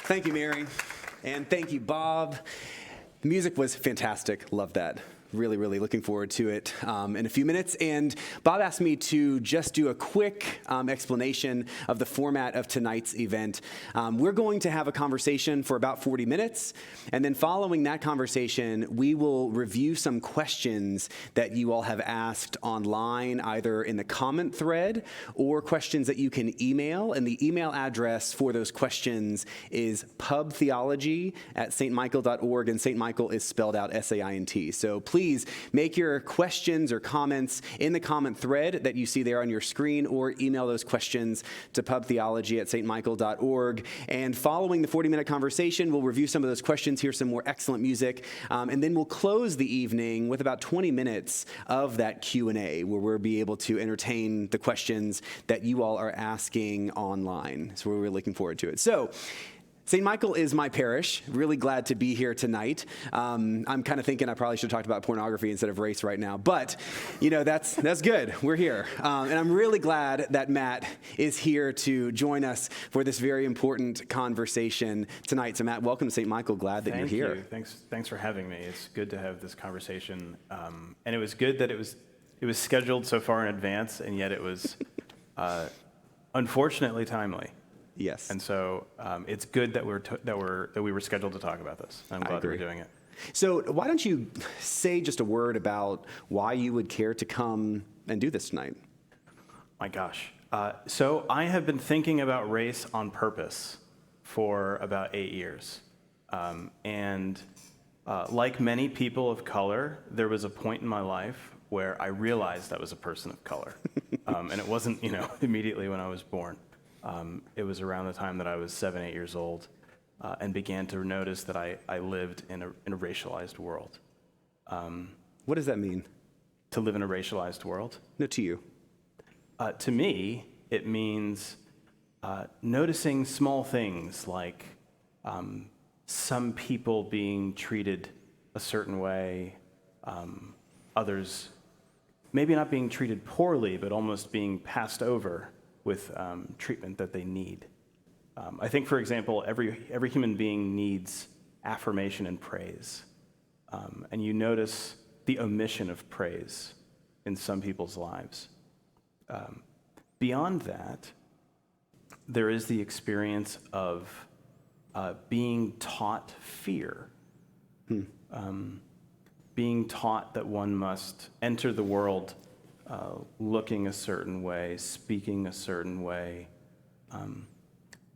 Thank you, Mary. And thank you, Bob. The music was fantastic. Love that. Really, really looking forward to it in a few minutes. And Bob asked me to just do a quick explanation of the format of tonight's event. We're going to have a conversation for about 40 minutes. And then following that conversation, we will review some questions that you all have asked online, either in the comment thread or questions that you can email. And the email address for those questions is pubtheology@stmichael.org. And St. Michael is spelled out SAINT. So please make your questions or comments in the comment thread that you see there on your screen, or email those questions to pubtheology@stmichael.org. And following the 40-minute conversation, we'll review some of those questions, hear some more excellent music, and then we'll close the evening with about 20 minutes of that Q&A, where we'll be able to entertain the questions that you all are asking online. So we're really looking forward to it. So, St. Michael is my parish. Really glad to be here tonight. I'm kind of thinking I probably should have talked about pornography instead of race right now, but that's good. We're here. And I'm really glad that Matt is here to join us for this very important conversation tonight. So Matt, welcome to St. Michael. Glad that you're here. Thank you. Thanks for having me. It's good to have this conversation. And it was good that it was scheduled so far in advance, and yet it was unfortunately timely. Yes. And so it's good that we were scheduled to talk about this. I'm glad that we're doing it. So why don't you say just a word about why you would care to come and do this tonight? My gosh. So I have been thinking about race on purpose for about 8 years. And like many people of color, there was a point in my life where I realized I was a person of color. And it wasn't, immediately when I was born. It was around the time that I was 7, 8 years old, and began to notice that I lived in a racialized world. What does that mean? To live in a racialized world? No, to you. To me, it means noticing small things like some people being treated a certain way, others maybe not being treated poorly, but almost being passed over with treatment that they need. I think, for example, every human being needs affirmation and praise. And you notice the omission of praise in some people's lives. Beyond that, there is the experience of being taught fear. Being taught that one must enter the world looking a certain way, speaking a certain way,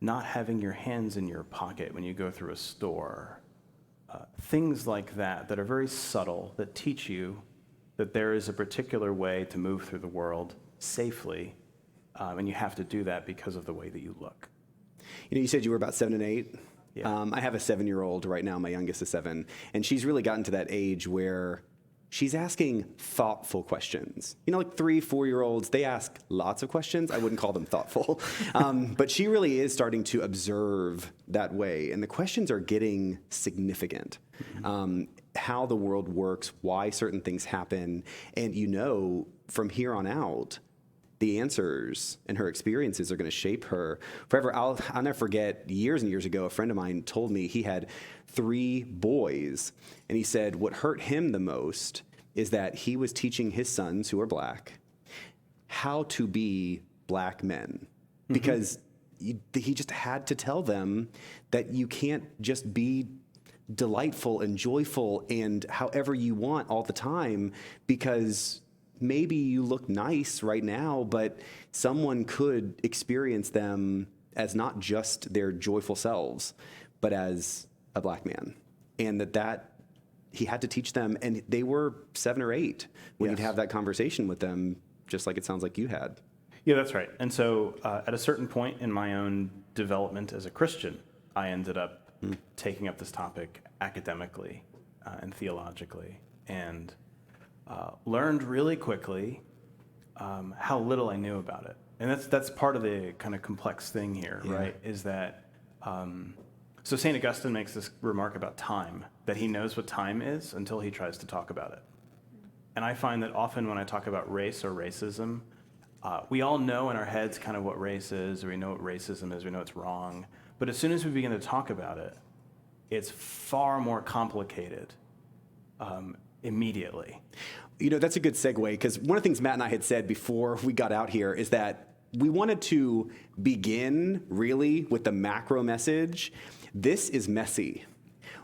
not having your hands in your pocket when you go through a store. Things like that are very subtle, that teach you that there is a particular way to move through the world safely, and you have to do that because of the way that you look. You said you were about 7 and 8. Yeah. I have a 7-year-old right now. My youngest is 7, and she's really gotten to that age where she's asking thoughtful questions. Like 3, 4-year-olds, they ask lots of questions. I wouldn't call them thoughtful. But she really is starting to observe that way. And the questions are getting significant. How the world works, why certain things happen. And from here on out, the answers and her experiences are going to shape her forever. I'll never forget, years and years ago, a friend of mine told me he had 3 boys, and he said what hurt him the most is that he was teaching his sons, who are black, how to be black men. Because he just had to tell them that you can't just be delightful and joyful and however you want all the time, because maybe you look nice right now, but someone could experience them as not just their joyful selves, but as a black man. And that he had to teach them, and they were 7 or 8 when Yes. you'd have that conversation with them, just like it sounds like you had. Yeah, that's right. And so at a certain point in my own development as a Christian, I ended up taking up this topic academically and theologically, and learned really quickly how little I knew about it. And that's part of the kind of complex thing here, right? Is that, so St. Augustine makes this remark about time, that he knows what time is until he tries to talk about it. And I find that often when I talk about race or racism, we all know in our heads kind of what race is, or we know what racism is, we know it's wrong, But as soon as we begin to talk about it, it's far more complicated immediately. That's a good segue, because one of the things Matt and I had said before we got out here is that we wanted to begin really with the macro message. This is messy.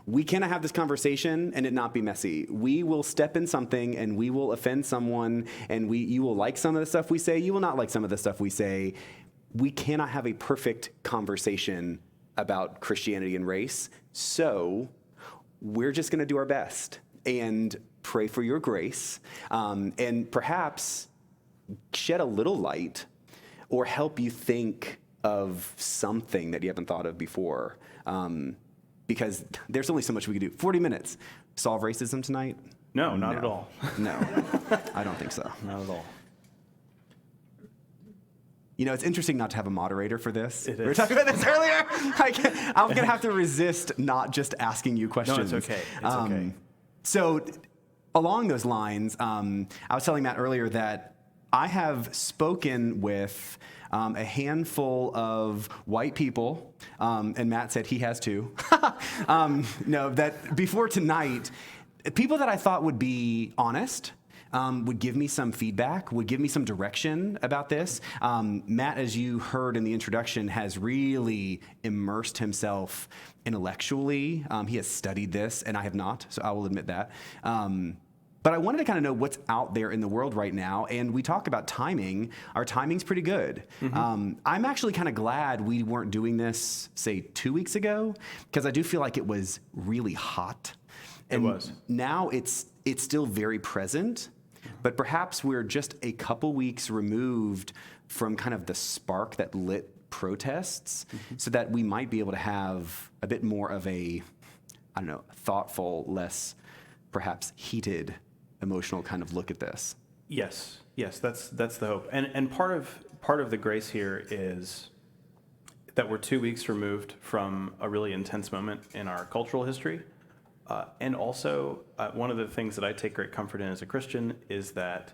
We cannot have this conversation and it not be messy. We will step in something and we will offend someone, and you will like some of the stuff we say. You will not like some of the stuff we say. We cannot have a perfect conversation about Christianity and race. So we're just going to do our best and pray for your grace, and perhaps shed a little light or help you think of something that you haven't thought of before. Because there's only so much we can do. 40 minutes. Solve racism tonight? No, not at all. No, I don't think so. Not at all. It's interesting not to have a moderator for this. It We were is. talking about this earlier. I'm going to have to resist not just asking you questions. No, it's okay. It's okay. So along those lines, I was telling Matt earlier that I have spoken with a handful of white people, and Matt said he has too. No, that before tonight, people that I thought would be honest, would give me some feedback, would give me some direction about this. Matt, as you heard in the introduction, has really immersed himself intellectually. He has studied this, and I have not, so I will admit that. But I wanted to kind of know what's out there in the world right now. And we talk about timing. Our timing's pretty good. Mm-hmm. I'm actually kind of glad we weren't doing this, say, 2 weeks ago, because I do feel like it was really hot. And it was. Now it's still very present, but perhaps we're just a couple weeks removed from kind of the spark that lit protests, so that we might be able to have a bit more of a, thoughtful, less perhaps heated, emotional kind of look at this. Yes, that's the hope. And part of the grace here is that we're 2 weeks removed from a really intense moment in our cultural history. And also, one of the things that I take great comfort in as a Christian is that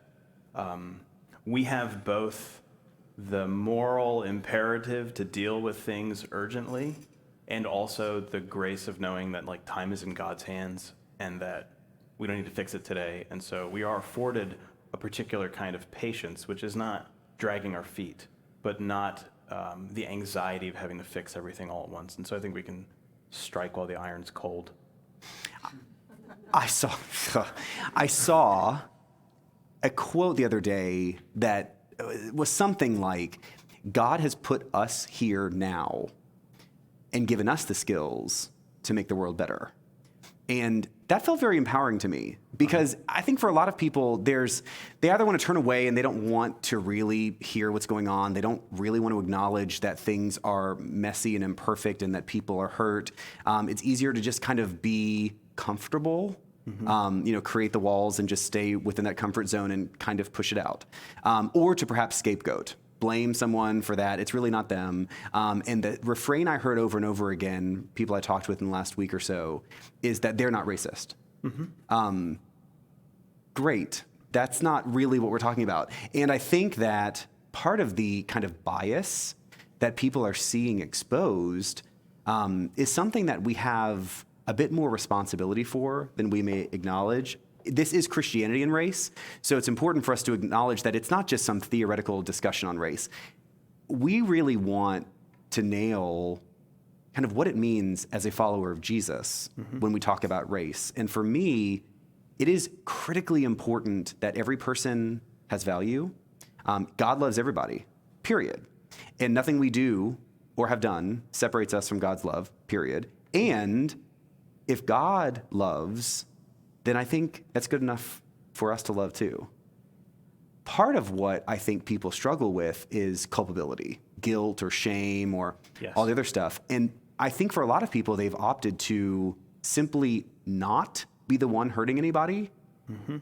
we have both the moral imperative to deal with things urgently, and also the grace of knowing that time is in God's hands and that we don't need to fix it today. And so we are afforded a particular kind of patience, which is not dragging our feet, but not the anxiety of having to fix everything all at once. And so I think we can strike while the iron's cold. I saw a quote the other day that was something like, God has put us here now and given us the skills to make the world better. And that felt very empowering to me, because I think for a lot of people, they either want to turn away and they don't want to really hear what's going on. They don't really want to acknowledge that things are messy and imperfect and that people are hurt. It's easier to just kind of be comfortable, create the walls and just stay within that comfort zone and kind of push it out. Or to perhaps scapegoat. Blame someone for that. It's really not them. And the refrain I heard over and over again, people I talked with in the last week or so, is that they're not racist. Mm-hmm. Great. That's not really what we're talking about. And I think that part of the kind of bias that people are seeing exposed is something that we have a bit more responsibility for than we may acknowledge. This is Christianity and race, so it's important for us to acknowledge that it's not just some theoretical discussion on race. We really want to nail kind of what it means as a follower of Jesus when we talk about race. And for me, it is critically important that every person has value. God loves everybody, period. And nothing we do or have done separates us from God's love, period. And if God loves, then I think that's good enough for us to love too. Part of what I think people struggle with is culpability, guilt or shame or all the other stuff. And I think for a lot of people, they've opted to simply not be the one hurting anybody. Mm-hmm.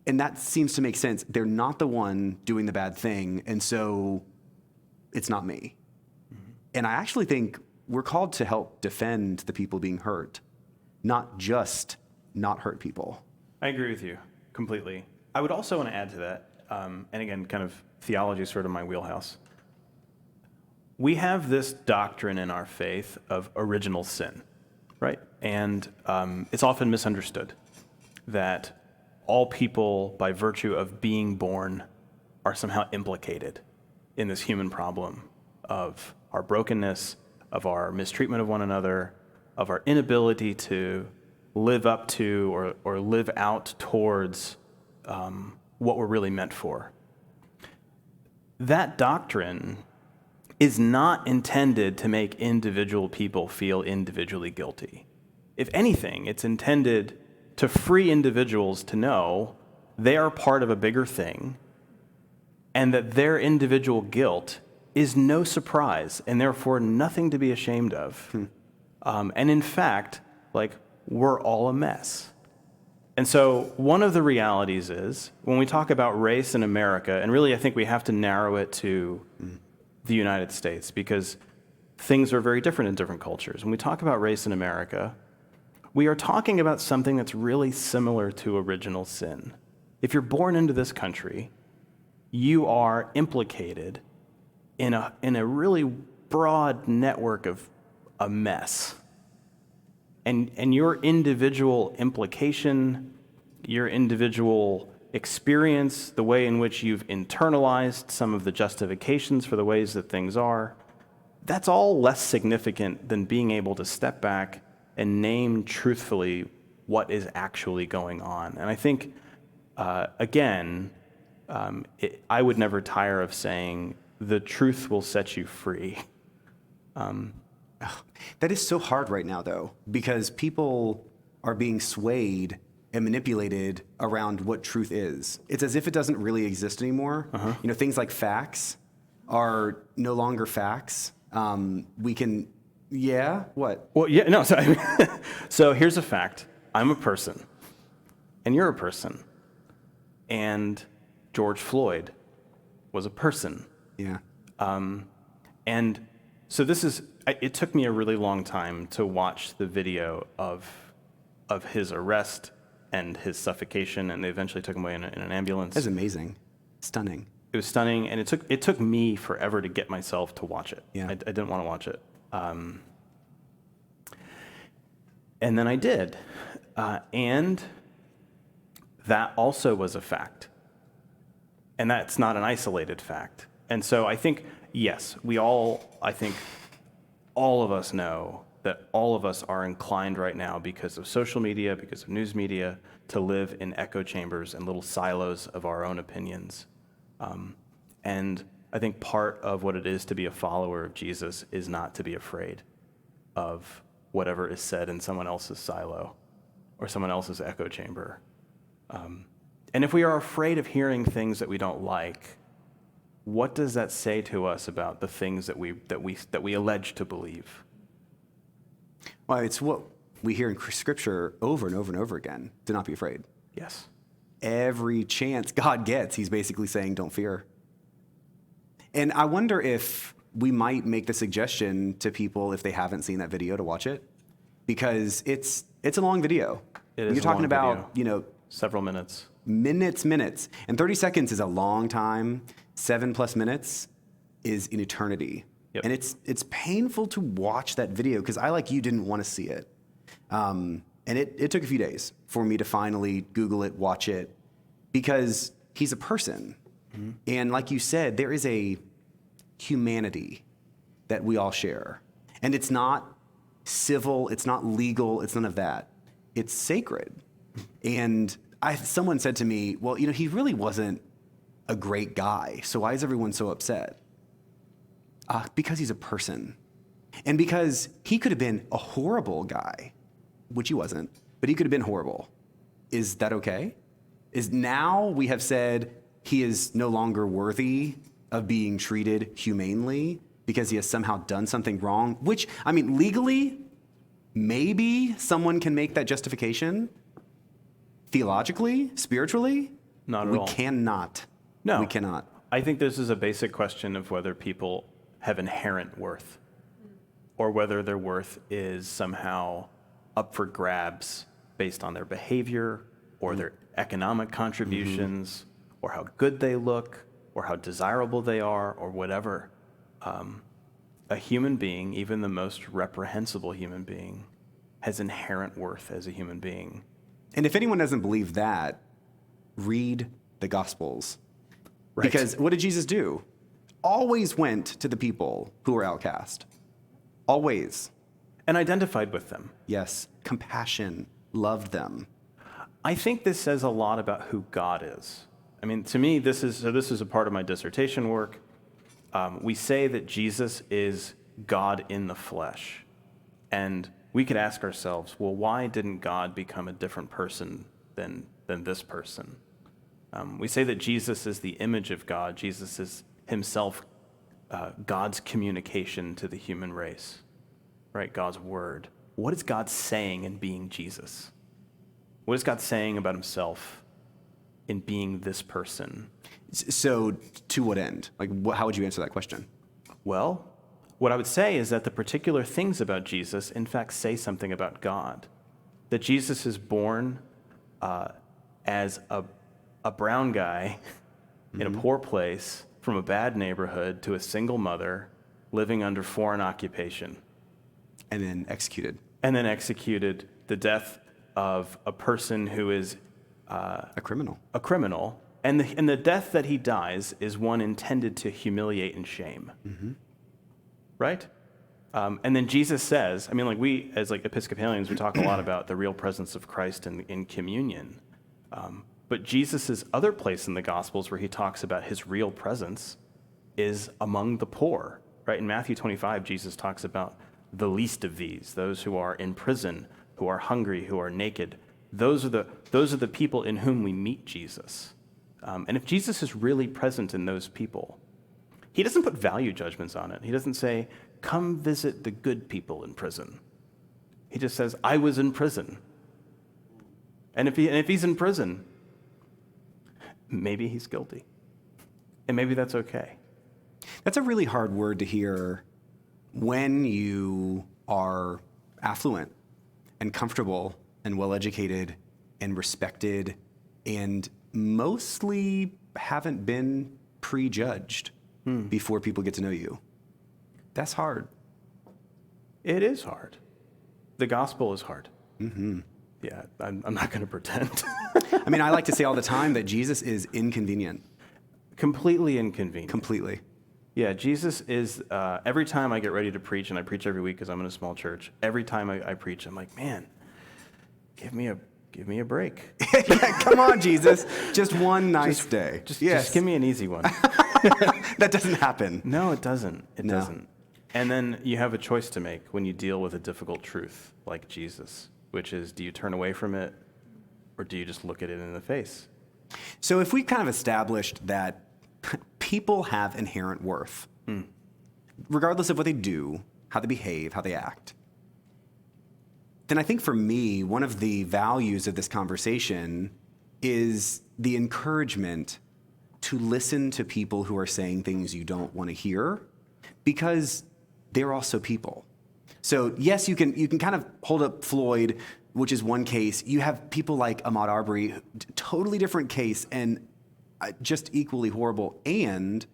And that seems to make sense. They're not the one doing the bad thing, and so it's not me. Mm-hmm. And I actually think we're called to help defend the people being hurt, not just not hurt people. I agree with you completely. I would also want to add to that, and again, kind of theology is sort of my wheelhouse. we have this doctrine in our faith of original sin, right? And it's often misunderstood that all people, by virtue of being born, are somehow implicated in this human problem of our brokenness, of our mistreatment of one another, of our inability to live up to or live out towards what we're really meant for. That doctrine is not intended to make individual people feel individually guilty. If anything, it's intended to free individuals to know they are part of a bigger thing and that their individual guilt is no surprise and therefore nothing to be ashamed of. And in fact, like, we're all a mess. And so one of the realities is when we talk about race in America, and really I think we have to narrow it to the United States because things are very different in different cultures. When we talk about race in America, we are talking about something that's really similar to original sin. If you're born into this country, you are implicated in a really broad network of a mess. And your individual implication, your individual experience, the way in which you've internalized some of the justifications for the ways that things are, that's all less significant than being able to step back and name truthfully what is actually going on. And I think, again, I would never tire of saying, the truth will set you free. That is so hard right now, though, because people are being swayed and manipulated around what truth is. It's as if it doesn't really exist anymore. You know, things like facts are no longer facts. We can, yeah, what? Well, yeah, no, so here's a fact. I'm a person, and you're a person, and George Floyd was a person. Yeah. And so it took me a really long time to watch the video of his arrest and his suffocation, and they eventually took him away in an ambulance. That's amazing. Stunning. It was stunning, and it took me forever to get myself to watch it. Yeah. I didn't want to watch it. And then I did. And that also was a fact. And that's not an isolated fact. And so I think, yes, I think all of us know that all of us are inclined right now because of social media, because of news media, to live in echo chambers and little silos of our own opinions. And I think part of what it is to be a follower of Jesus is not to be afraid of whatever is said in someone else's silo or someone else's echo chamber. And if we are afraid of hearing things that we don't like, what does that say to us about the things that we allege to believe? Well, it's what we hear in Scripture over and over and over again. Do not be afraid. Yes. Every chance God gets, he's basically saying, don't fear. And I wonder if we might make the suggestion to people, if they haven't seen that video, to watch it, because it's a long video. It is You're talking a long about, video. Several minutes. Minutes. And 30 seconds is a long time. 7+ minutes is an eternity. Yep. And it's painful to watch that video because I, like you, didn't want to see it. And it took a few days for me to finally Google it, watch it, because he's a person. Mm-hmm. And like you said, there is a humanity that we all share. And it's not civil, it's not legal, it's none of that. It's sacred. And someone said to me, well, he really wasn't a great guy, so why is everyone so upset? Because he's a person. And because he could have been a horrible guy, which he wasn't, but he could have been horrible. Is that okay? Now we have said he is no longer worthy of being treated humanely because he has somehow done something wrong, which, legally, maybe someone can make that justification. Theologically, spiritually, not at all. We cannot. No. We cannot. I think this is a basic question of whether people have inherent worth or whether their worth is somehow up for grabs based on their behavior or their economic contributions or how good they look or how desirable they are or whatever. a human being, even the most reprehensible human being, has inherent worth as a human being. And if anyone doesn't believe that, read the Gospels. Right. Because what did Jesus do? Always went to the people who were outcast. Always. And identified with them. Yes. Compassion. Loved them. I think this says a lot about who God is. I mean, to me, this is a part of my dissertation work. We say that Jesus is God in the flesh. And we could ask ourselves, well, why didn't God become a different person than this person? We say that Jesus is the image of God. Jesus is himself God's communication to the human race, right? God's word. What is God saying in being Jesus? What is God saying about himself in being this person? So to what end? Like, how would you answer that question? Well, what I would say is that the particular things about Jesus, in fact, say something about God. That Jesus is born as a brown guy in a poor place from a bad neighborhood to a single mother living under foreign occupation. And then executed. And then executed, the death of a person who is A criminal. a criminal. And the death that he dies is one intended to humiliate and shame. Mm-hmm. Right? And then Jesus says, I mean, like we, as like Episcopalians, we talk a lot about the real presence of Christ in communion. But Jesus' other place in the Gospels where he talks about his real presence is among the poor. Right? In Matthew 25, Jesus talks about the least of these, those who are in prison, who are hungry, who are naked. Those are the people in whom we meet Jesus. And if Jesus is really present in those people, he doesn't put value judgments on it. He doesn't say, come visit the good people in prison. He just says, I was in prison. And if he's in prison, maybe he's guilty. And maybe that's okay. That's a really hard word to hear when you are affluent and comfortable and well-educated and respected and mostly haven't been prejudged before people get to know you. That's hard. It is hard. The gospel is hard. Mm-hmm. Yeah, I'm not going to pretend. I mean, I like to say all the time that Jesus is inconvenient. Completely inconvenient. Completely. Yeah, Jesus is, every time I get ready to preach, and I preach every week because I'm in a small church, every time I preach, I'm like, man, give me a break. Yeah, come on, Jesus. Just one nice day. Just give me an easy one. That doesn't happen. No, it doesn't. It No. doesn't. And then you have a choice to make when you deal with a difficult truth like Jesus, which is, do you turn away from it or do you just look at it in the face? So if we kind of established that people have inherent worth, regardless of what they do, how they behave, how they act, then I think for me, one of the values of this conversation is the encouragement to listen to people who are saying things you don't want to hear, because they're also people. So yes, you can kind of hold up Floyd, which is one case. You have people like Ahmaud Arbery, totally different case and just equally horrible. And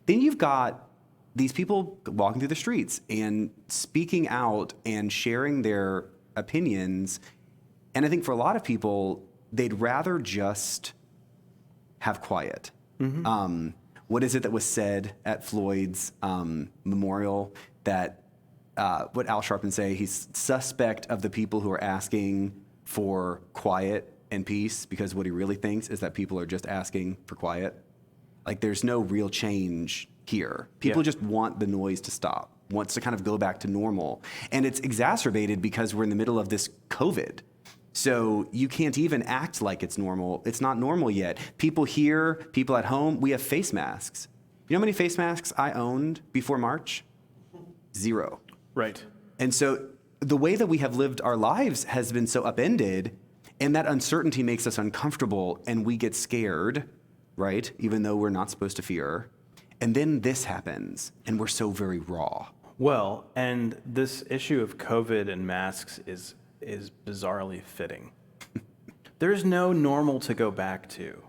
then you've got these people walking through the streets and speaking out and sharing their opinions. And I think for a lot of people, they'd rather just have quiet. Mm-hmm. What is it that was said at Floyd's memorial that what Al Sharpton say? He's suspect of the people who are asking for quiet and peace, because what he really thinks is that people are just asking for quiet. Like, there's no real change here. People just want the noise to stop, wants to kind of go back to normal. And it's exacerbated because we're in the middle of this COVID. So you can't even act like it's normal. It's not normal yet. People here, people at home, we have face masks. You know how many face masks I owned before March? 0. Right. And so the way that we have lived our lives has been so upended, and that uncertainty makes us uncomfortable, and we get scared, right? Even though we're not supposed to fear. And then this happens, and we're so very raw. Well, and this issue of COVID and masks is bizarrely fitting. There's no normal to go back to.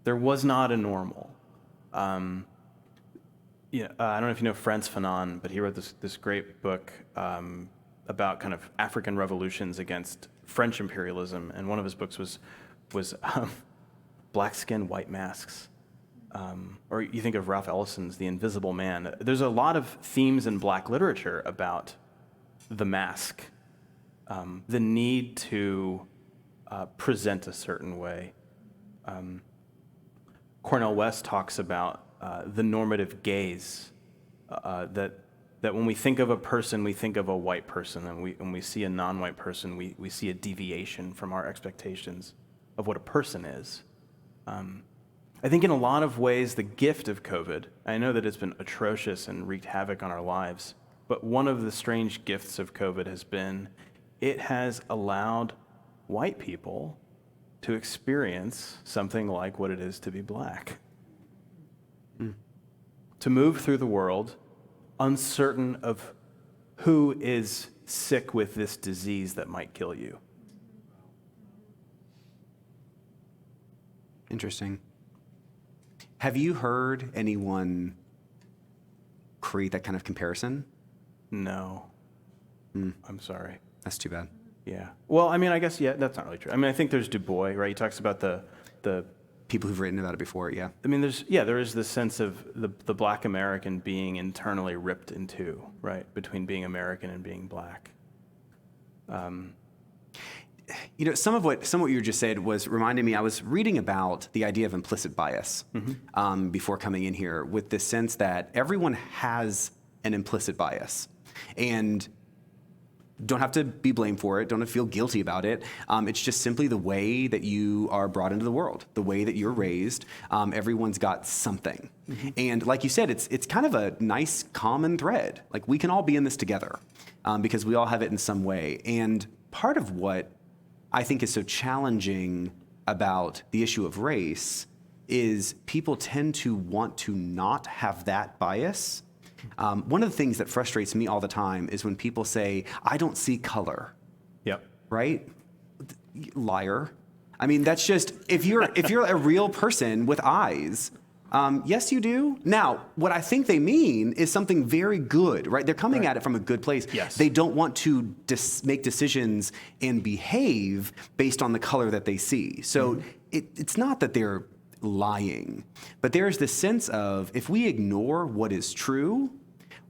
There was not a normal. Yeah, I don't know if you know Frantz Fanon, but he wrote this great book about kind of African revolutions against French imperialism, and one of his books was Black Skin, White Masks. Or you think of Ralph Ellison's The Invisible Man. There's a lot of themes in Black literature about the mask, the need to present a certain way. Cornel West talks about the normative gaze, that when we think of a person, we think of a white person, and when we see a non-white person, we see a deviation from our expectations of what a person is. I think in a lot of ways, the gift of COVID, I know that it's been atrocious and wreaked havoc on our lives, but one of the strange gifts of COVID has been it has allowed white people to experience something like what it is to be black. To move through the world uncertain of who is sick with this disease that might kill you. Interesting. Have you heard anyone create that kind of comparison? No. I'm sorry. That's too bad. Yeah. Well, I mean, I guess, yeah, that's not really true. I mean, I think there's Du Bois, right? He talks about the People who've written about it before, yeah. I mean, there is this sense of the black American being internally ripped in two, right? Between being American and being black. You know, some of what you just said was reminding me, I was reading about the idea of implicit bias before coming in here, with this sense that everyone has an implicit bias. And don't have to be blamed for it, don't have to feel guilty about it. It's just simply the way that you are brought into the world, the way that you're raised. Everyone's got something. And like you said, it's kind of a nice common thread. Like, we can all be in this together because we all have it in some way. And part of what I think is so challenging about the issue of race is people tend to want to not have that bias. One of the things that frustrates me all the time is when people say, I don't see color. Yep. Right? Liar. I mean, that's just, if you're a real person with eyes, yes, you do. Now, what I think they mean is something very good, right? They're coming at it from a good place. Yes. They don't want to make decisions and behave based on the color that they see. So it's not that they're lying, but there's this sense of, if we ignore what is true,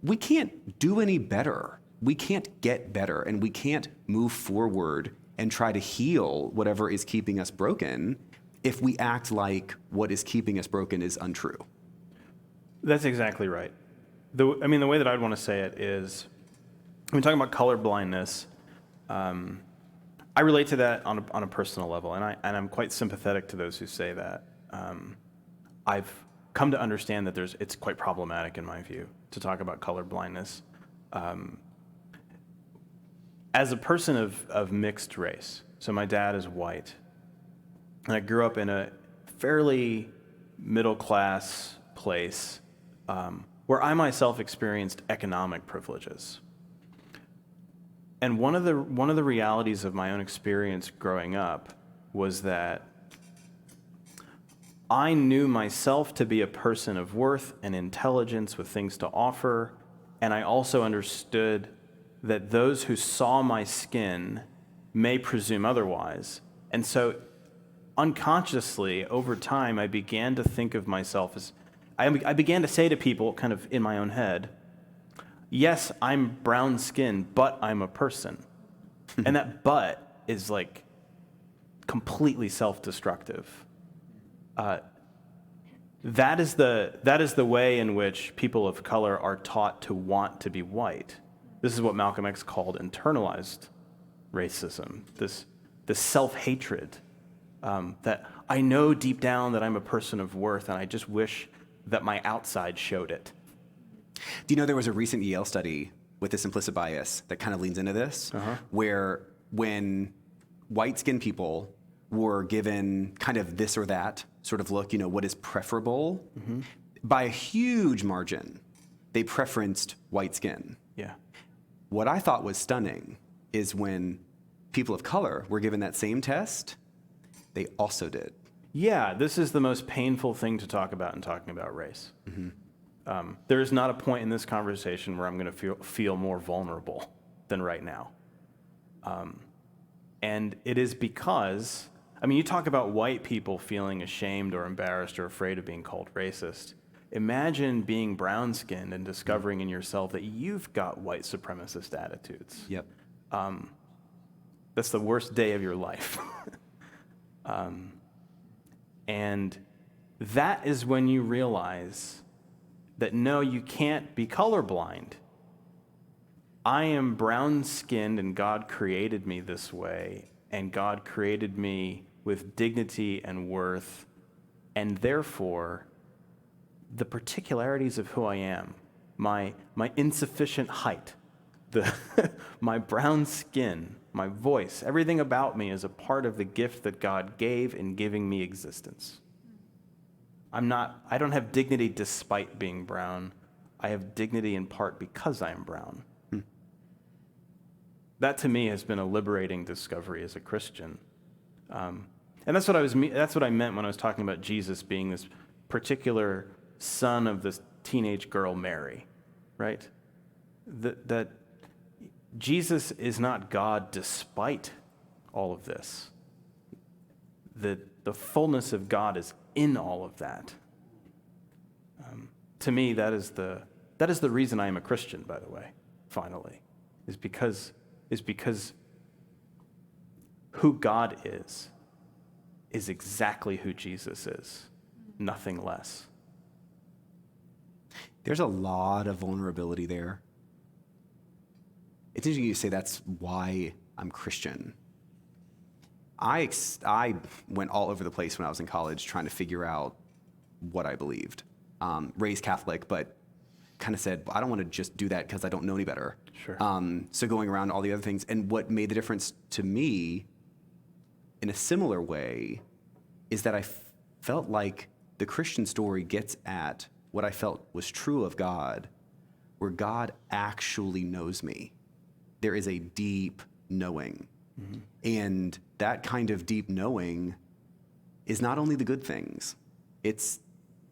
we can't do any better. We can't get better, and we can't move forward and try to heal whatever is keeping us broken if we act like what is keeping us broken is untrue. That's exactly right. The way that I'd want to say it is, when we're talking about color blindness, I relate to that on a personal level, and I'm quite sympathetic to those who say that. I've come to understand that it's quite problematic, in my view, to talk about color blindness. As a person of mixed race, so my dad is white, and I grew up in a fairly middle-class place where I myself experienced economic privileges. And one of the realities of my own experience growing up was that I knew myself to be a person of worth and intelligence with things to offer, and I also understood that those who saw my skin may presume otherwise. And so unconsciously, over time, I began to think of myself as, I began to say to people, kind of in my own head, yes, I'm brown-skinned, but I'm a person. And that but is like completely self-destructive. That is the way in which people of color are taught to want to be white. This is what Malcolm X called internalized racism, this self-hatred, that I know deep down that I'm a person of worth, and I just wish that my outside showed it. Do you know there was a recent Yale study with this implicit bias that kind of leans into this, where when white-skinned people were given kind of this or that sort of look, what is preferable, by a huge margin, they preferenced white skin. Yeah. What I thought was stunning is when people of color were given that same test, they also did. Yeah, this is the most painful thing to talk about in talking about race. There is not a point in this conversation where I'm going to feel more vulnerable than right now. And it is because, you talk about white people feeling ashamed or embarrassed or afraid of being called racist. Imagine being brown-skinned and discovering in yourself that you've got white supremacist attitudes. Yep. That's the worst day of your life. And that is when you realize that no, you can't be colorblind. I am brown-skinned and God created me this way, and God created me with dignity and worth, and therefore the particularities of who I am, my insufficient height, my brown skin, my voice, everything about me is a part of the gift that God gave in giving me existence. I don't have dignity despite being brown. I have dignity in part because I am brown. That to me has been a liberating discovery as a Christian. And that's what I meant when I was talking about Jesus being this particular son of this teenage girl, Mary, right? That Jesus is not God despite all of this. The fullness of God is in all of that. To me, that is the reason I am a Christian, by the way, finally, is because who God is exactly who Jesus is, nothing less. There's a lot of vulnerability there. It's interesting you say that's why I'm Christian. I went all over the place when I was in college trying to figure out what I believed. Raised Catholic, but kind of said, I don't want to just do that because I don't know any better. Sure. So going around all the other things. And what made the difference to me in a similar way is that I felt like the Christian story gets at what I felt was true of God, where God actually knows me. There is a deep knowing. Mm-hmm. And that kind of deep knowing is not only the good things, it's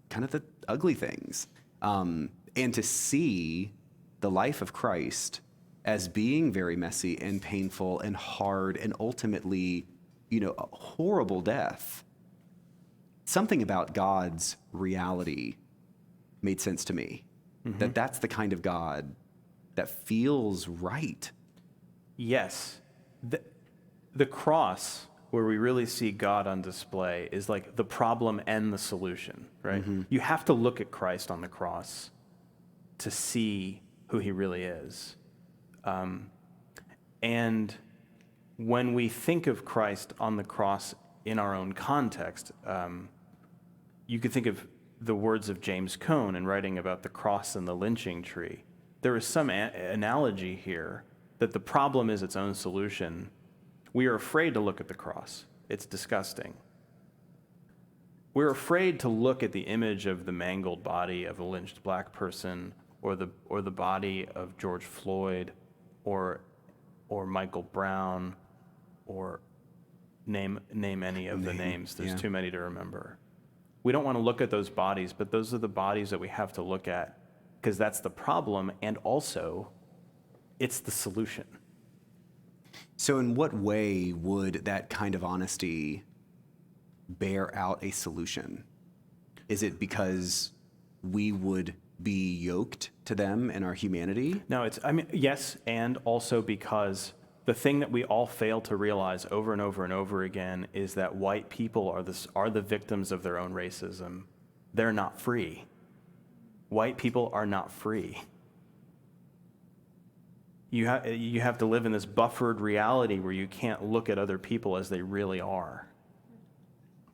kind of the ugly things. And to see the life of Christ as being very messy and painful and hard and ultimately, a horrible death, something about God's reality made sense to me. Mm-hmm. That's the kind of God that feels right. Yes. The cross, where we really see God on display, is like the problem and the solution, right? Mm-hmm. You have to look at Christ on the cross to see who he really is. And when we think of Christ on the cross in our own context, you could think of the words of James Cone in writing about the cross and the lynching tree. There is some analogy here that the problem is its own solution. We are afraid to look at the cross. It's disgusting. We're afraid to look at the image of the mangled body of a lynched black person, or the body of George Floyd, or Michael Brown, or name any of the names. There's too many to remember. We don't want to look at those bodies, but those are the bodies that we have to look at, because that's the problem, and also it's the solution. So in what way would that kind of honesty bear out a solution? Is it because we would be yoked to them in our humanity? No, yes, and also because the thing that we all fail to realize over and over and over again is that white people are the victims of their own racism. They're not free. White people are not free. You have to live in this buffered reality where you can't look at other people as they really are.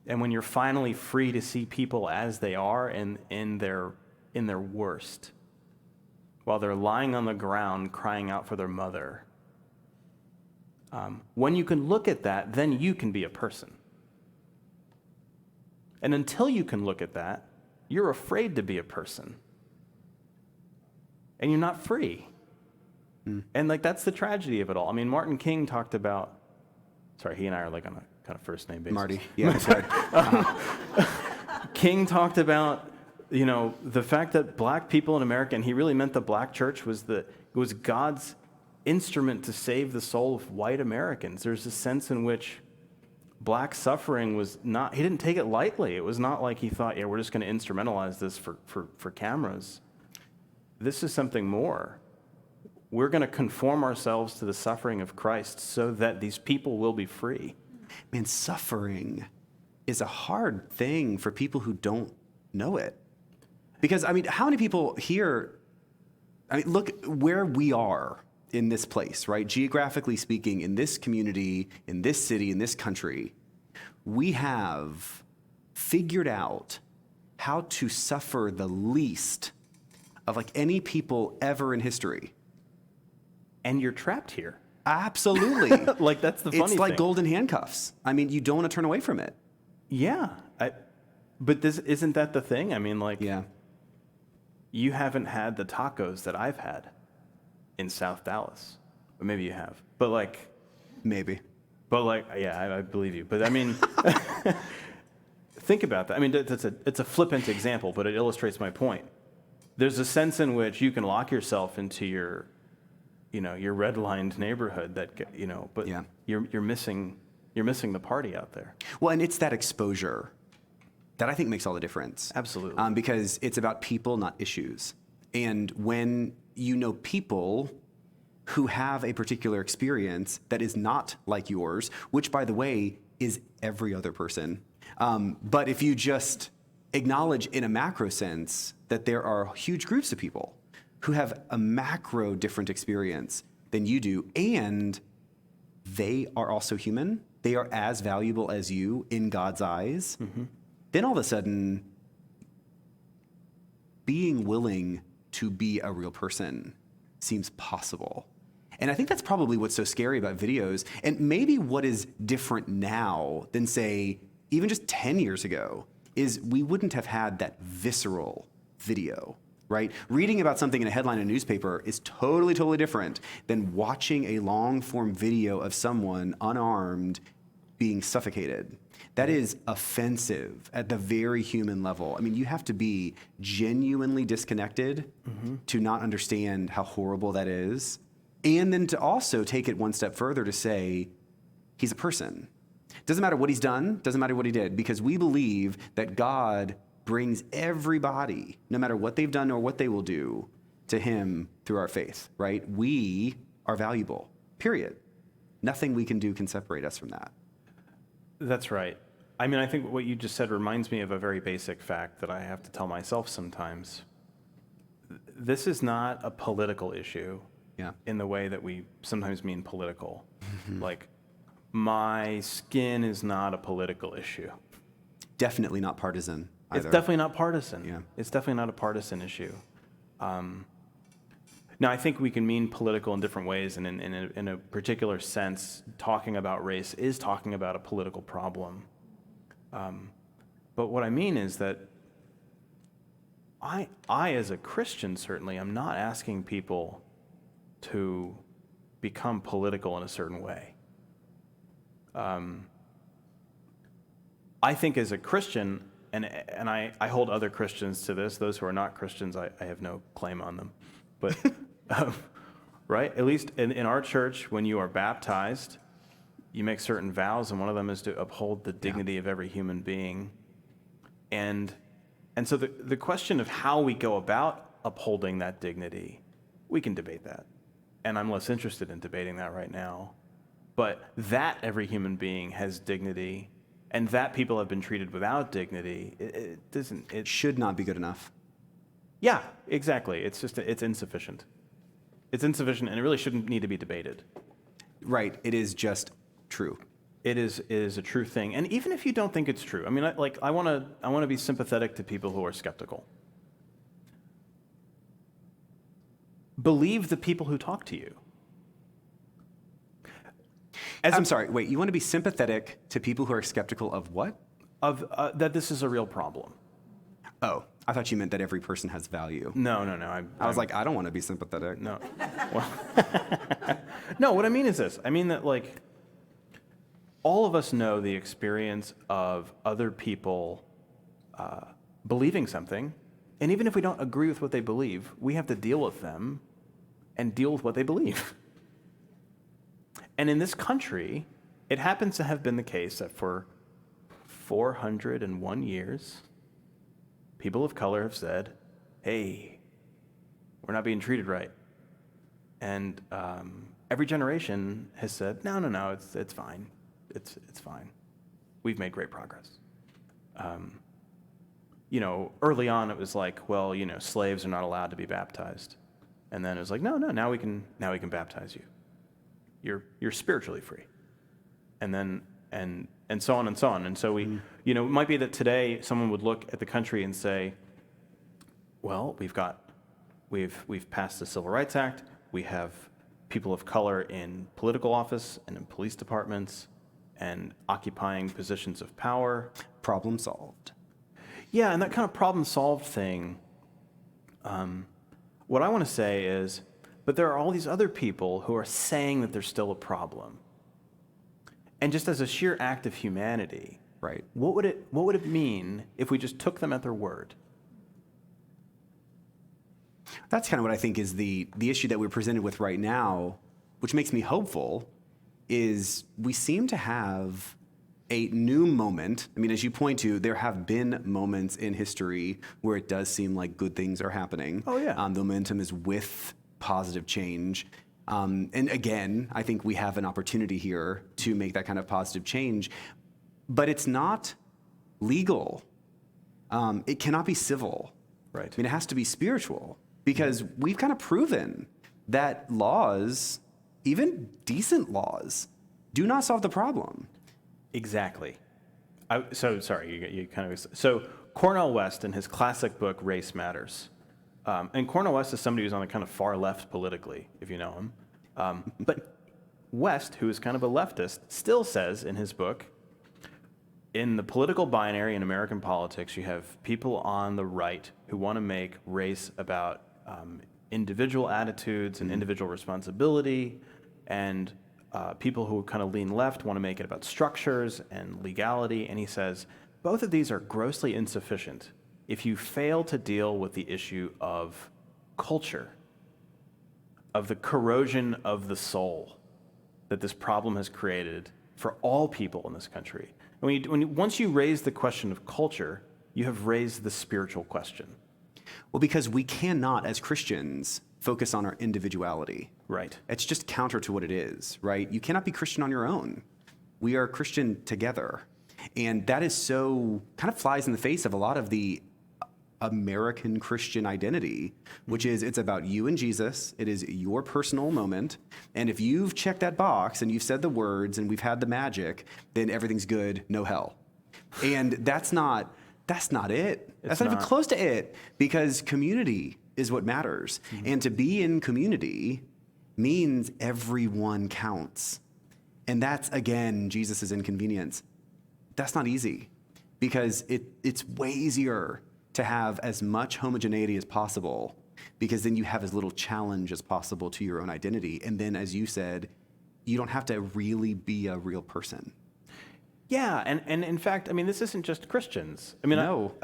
And when you're finally free to see people as they are in their worst, while they're lying on the ground crying out for their mother, when you can look at that, then you can be a person. And until you can look at that, you're afraid to be a person. And you're not free. And that's the tragedy of it all. Martin King talked about, he and I are on a kind of first name basis. Marty, yeah, that's right. King talked about the fact that black people in America, and he really meant the black church, it was God's instrument to save the soul of white Americans. There's a sense in which black suffering was not, he didn't take it lightly. It was not like he thought, yeah, we're just going to instrumentalize this for cameras. This is something more. We're going to conform ourselves to the suffering of Christ so that these people will be free. Man, suffering is a hard thing for people who don't know it. Because, how many people here, look where we are in this place, right? Geographically speaking, in this community, in this city, in this country, we have figured out how to suffer the least of any people ever in history. And you're trapped here. Absolutely. That's the funny thing. It's like golden handcuffs. You don't want to turn away from it. Yeah. But isn't that the thing? Yeah. You haven't had the tacos that I've had in South Dallas. Or maybe you have. But maybe. But yeah, I believe you. But think about that. It's a flippant example, but it illustrates my point. There's a sense in which you can lock yourself into your red-lined neighborhood but yeah. you're missing the party out there. Well, and it's that exposure that I think makes all the difference. Absolutely. Because it's about people, not issues. And when you know people who have a particular experience that is not like yours, which, by the way, is every other person. But if you just acknowledge in a macro sense that there are huge groups of people who have a macro different experience than you do, and they are also human, they are as valuable as you in God's eyes, then all of a sudden, being willing to be a real person seems possible. And I think that's probably what's so scary about videos, and maybe what is different now than, say, even just 10 years ago, is we wouldn't have had that visceral video, right? Reading about something in a headline in a newspaper is totally, totally different than watching a long-form video of someone unarmed being suffocated. That is offensive at the very human level. You have to be genuinely disconnected to not understand how horrible that is. And then to also take it one step further to say, he's a person. Doesn't matter what he's done, doesn't matter what he did, because we believe that God brings everybody, no matter what they've done or what they will do, to him through our faith, right? We are valuable, period. Nothing we can do can separate us from that. That's right. I think what you just said reminds me of a very basic fact that I have to tell myself sometimes. This is not a political issue in the way that we sometimes mean political. My skin is not a political issue. Definitely not partisan either. It's definitely not partisan. Yeah. It's definitely not a partisan issue. Now, I think we can mean political in different ways, and in a particular sense, talking about race is talking about a political problem. But what I mean is that I, as a Christian, certainly, am not asking people to become political in a certain way. I think as a Christian, and I hold other Christians to this, those who are not Christians, I have no claim on them. But, right? At least in our church, when you are baptized, you make certain vows, and one of them is to uphold the dignity of every human being. And so the question of how we go about upholding that dignity, we can debate that. And I'm less interested in debating that right now. But that every human being has dignity, and that people have been treated without dignity, it should not be good enough. Yeah, exactly. It's insufficient. It's insufficient, and it really shouldn't need to be debated. Right. It is just true. It is a true thing. And even if you don't think it's true, I want to be sympathetic to people who are skeptical. Believe the people who talk to you. I'm sorry, wait, you want to be sympathetic to people who are skeptical of what? Of that this is a real problem. Oh, I thought you meant that every person has value. No. I was like, I don't want to be sympathetic. No. Well, no, what I mean is this. I mean that, all of us know the experience of other people believing something And even if we don't agree with what they believe, we have to deal with them and deal with what they believe. And in this country, it happens to have been the case that for 401 years, people of color have said, hey, we're not being treated right. And every generation has said, no, it's fine. It's fine. We've made great progress. Early on it was like, well, slaves are not allowed to be baptized. And then it was like, no, now we can baptize you. You're spiritually free. And then and so on and so on. And so we, it might be that today someone would look at the country and say, well, we've passed the Civil Rights Act. We have people of color in political office and in police departments and occupying positions of power. Problem solved. Yeah, and that kind of problem-solved thing, what I want to say is, but there are all these other people who are saying that there's still a problem. And just as a sheer act of humanity, right? What would it mean if we just took them at their word? That's kind of what I think is the issue that we're presented with right now, which makes me hopeful, is we seem to have a new moment. I mean, as you point to, there have been moments in history where it does seem like good things are happening. Oh, yeah. The momentum is with positive change. And again, I think we have an opportunity here to make that kind of positive change. But it's not legal. It cannot be civil. Right. I mean, it has to be spiritual, because we've kind of proven that laws, even decent laws, do not solve the problem. Exactly. So Cornel West, in his classic book, Race Matters, and Cornel West is somebody who's on the kind of far left politically, if you know him. But West, who is kind of a leftist, still says in his book, in the political binary in American politics, you have people on the right who want to make race about individual attitudes and individual responsibility, and people who kind of lean left want to make it about structures and legality. And he says, both of these are grossly insufficient if you fail to deal with the issue of culture, of the corrosion of the soul that this problem has created for all people in this country. And once you raise the question of culture, you have raised the spiritual question. Well, because we cannot, as Christians, focus on our individuality. Right. It's just counter to what it is, right? You cannot be Christian on your own. We are Christian together. And that is so, kind of flies in the face of a lot of the American Christian identity, which is it's about you and Jesus. It is your personal moment. And if you've checked that box and you've said the words and we've had the magic, then everything's good, no hell. And that's not it. That's not even close to it, because community is what matters. Mm-hmm. And to be in community means everyone counts. And that's, again, Jesus' inconvenience. That's not easy, because it's way easier to have as much homogeneity as possible, because then you have as little challenge as possible to your own identity. And then, as you said, you don't have to really be a real person. Yeah, and in fact, I mean, this isn't just Christians. I mean, no.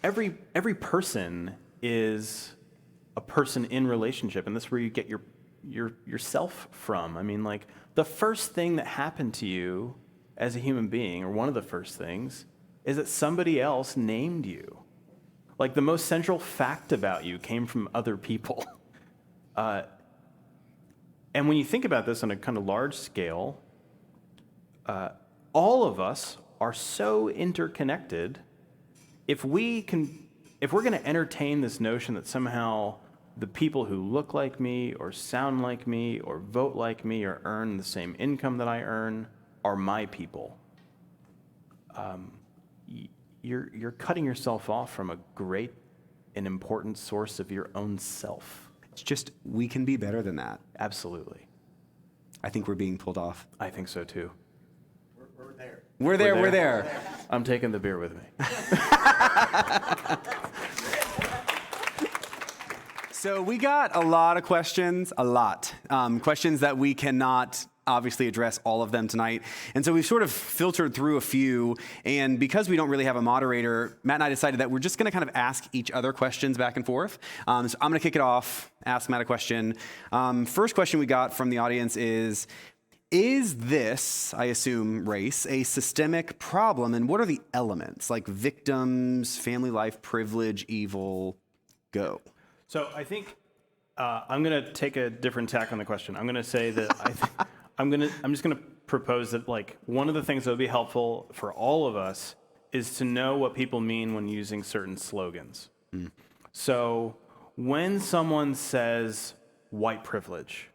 Every person is a person in relationship, and that's where you get yourself from. I mean, like, the first thing that happened to you as a human being, or one of the first things, is that somebody else named you. Like, the most central fact about you came from other people. And when you think about this on a kind of large scale, all of us are so interconnected. If we're going to entertain this notion that somehow the people who look like me or sound like me or vote like me or earn the same income that I earn are my people, you're cutting yourself off from a great and important source of your own self. It's just, we can be better than that. Absolutely. I think we're being pulled off. I think so too. We're there. I'm taking the beer with me. So we got a lot of questions, questions that we cannot obviously address all of them tonight. And so we've sort of filtered through a few. And because we don't really have a moderator, Matt and I decided that we're just going to kind of ask each other questions back and forth. So I'm going to kick it off, ask Matt a question. First question we got from the audience is this, I assume, race, a systemic problem? And what are the elements, like victims, family life, privilege, evil? Go. So I think I'm going to take a different tack on the question. I'm going to say that I'm just going to propose that, like, one of the things that would be helpful for all of us is to know what people mean when using certain slogans. So when someone says white privilege,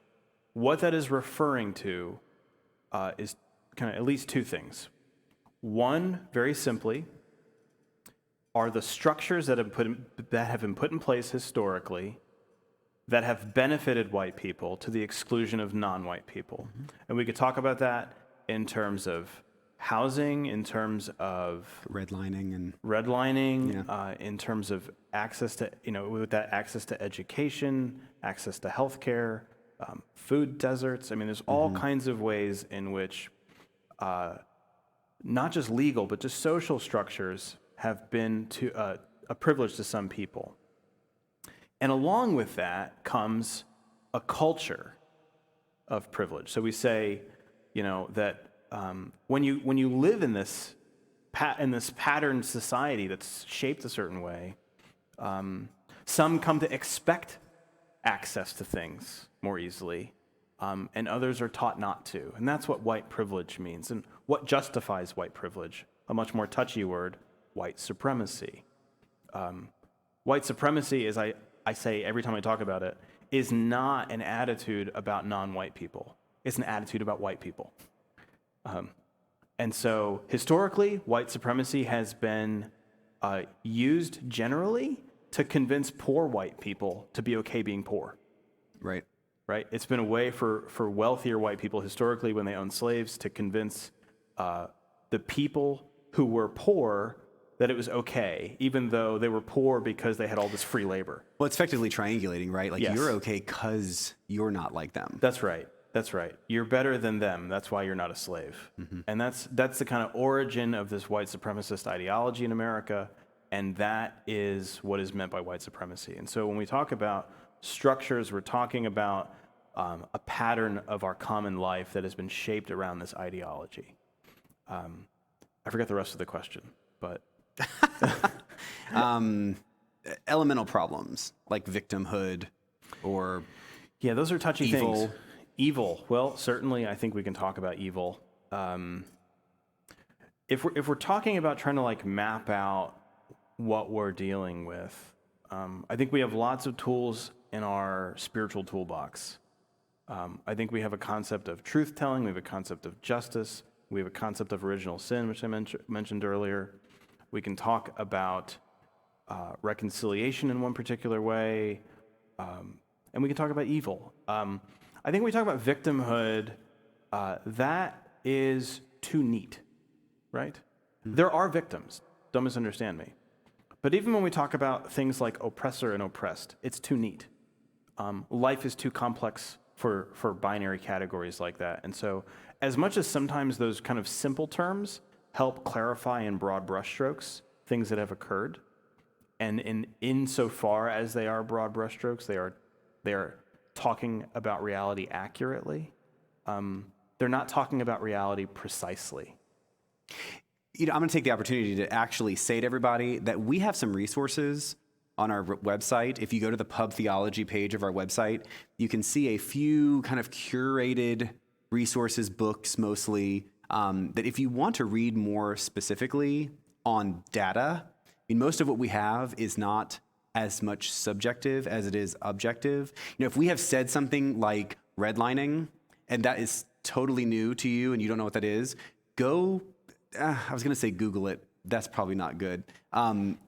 what that is referring to is kind of at least two things. One, very simply, are the structures that have been put in place historically that have benefited white people to the exclusion of non-white people. And we could talk about that in terms of housing, in terms of redlining, in terms of access to, with that access to education, access to healthcare, food deserts. I mean, there's all kinds of ways in which not just legal, but just social structures have been a privilege to some people. And along with that comes a culture of privilege. So we say, that when you live in this patterned society that's shaped a certain way, some come to expect access to things more easily, and others are taught not to. And that's what white privilege means. And what justifies white privilege? A much more touchy word, white supremacy. White supremacy, as I say every time I talk about it, is not an attitude about non-white people. It's an attitude about white people. And so historically, white supremacy has been used generally to convince poor white people to be okay being poor. Right. It's been a way for wealthier white people historically, when they owned slaves, to convince the people who were poor that it was okay, even though they were poor because they had all this free labor. Well, it's effectively triangulating, right? Like, yes. You're okay because you're not like them. That's right. You're better than them. That's why you're not a slave. And that's the kind of origin of this white supremacist ideology in America, and that is what is meant by white supremacy. And so when we talk about structures, we're talking about a pattern of our common life that has been shaped around this ideology. I forgot the rest of the question, but... Elemental problems like victimhood or those are touchy evil. Things. Evil. Well, certainly I think we can talk about evil. If we're talking about trying to, like, map out what we're dealing with, I think we have lots of tools in our spiritual toolbox. I think we have a concept of truth-telling, we have a concept of justice, we have a concept of original sin, which I mentioned earlier. We can talk about reconciliation in one particular way, and we can talk about evil. I think when we talk about victimhood, that is too neat, right? There are victims, don't misunderstand me. But even when we talk about things like oppressor and oppressed, it's too neat. Life is too complex for binary categories like that. And so as much as sometimes those kind of simple terms help clarify in broad brushstrokes things that have occurred, and insofar as they are broad brushstrokes, they are talking about reality accurately. They're not talking about reality precisely. I'm going to take the opportunity to actually say to everybody that we have some resources on our website. If you go to the Pub Theology page of our website, you can see a few kind of curated resources, books mostly, that if you want to read more specifically on data, most of what we have is not as much subjective as it is objective. If we have said something like redlining, and that is totally new to you and you don't know what that is, I was going to say Google it. That's probably not good.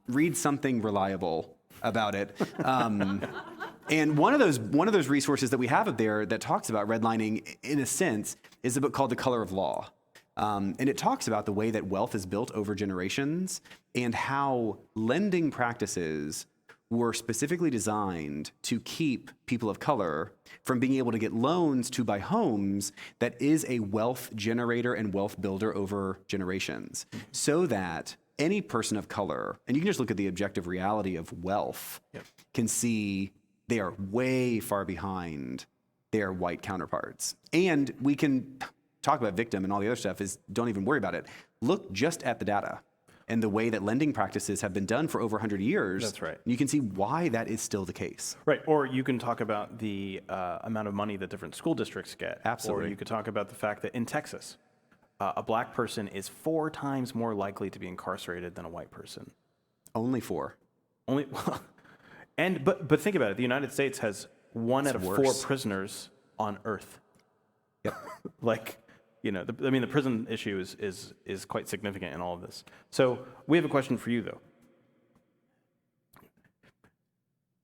Read something reliable about it. And one of those resources that we have up there that talks about redlining, in a sense, is a book called The Color of Law. And it talks about the way that wealth is built over generations and how lending practices were specifically designed to keep people of color from being able to get loans to buy homes that is a wealth generator and wealth builder over generations, so that any person of color, and you can just look at the objective reality of wealth, can see they are way far behind their white counterparts. And we can talk about victim and all the other stuff, is don't even worry about it. Look just at the data and the way that lending practices have been done for over 100 years. That's right. You can see why that is still the case. Right, or you can talk about the amount of money that different school districts get. Absolutely. Or you could talk about the fact that in Texas, a black person is 4 times more likely to be incarcerated than a white person. Only 4. Only, but think about it. The United States has 1 out of 4 prisoners on Earth. Yep. The prison issue is quite significant in all of this. So we have a question for you, though.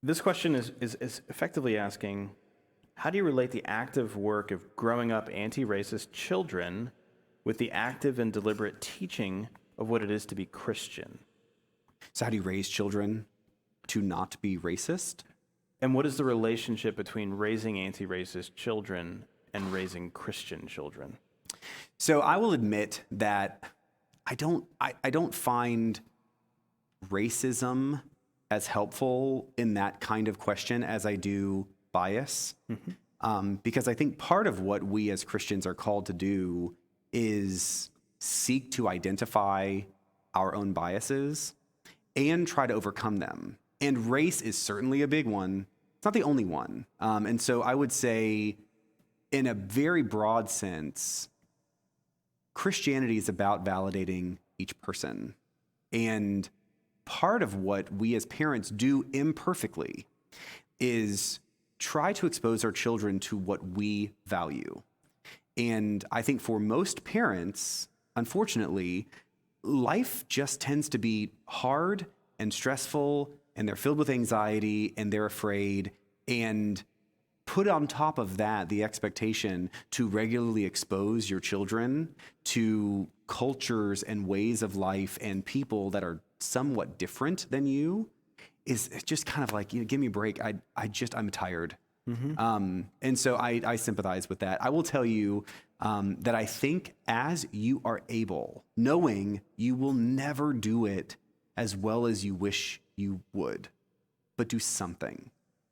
This question is effectively asking, how do you relate the active work of growing up anti-racist children with the active and deliberate teaching of what it is to be Christian? So how do you raise children to not be racist? And what is the relationship between raising anti-racist children and raising Christian children? So I will admit that I don't find racism as helpful in that kind of question as I do bias, because I think part of what we as Christians are called to do is seek to identify our own biases and try to overcome them. And race is certainly a big one. It's not the only one. And so I would say, in a very broad sense, Christianity is about validating each person. And part of what we as parents do imperfectly is try to expose our children to what we value. And I think for most parents, unfortunately, life just tends to be hard and stressful, and they're filled with anxiety, and they're afraid, and put on top of that the expectation to regularly expose your children to cultures and ways of life and people that are somewhat different than you is just kind of like, give me a break. I'm tired. And so I sympathize with that. I will tell you that I think as you are able, knowing you will never do it as well as you wish you would, but do something.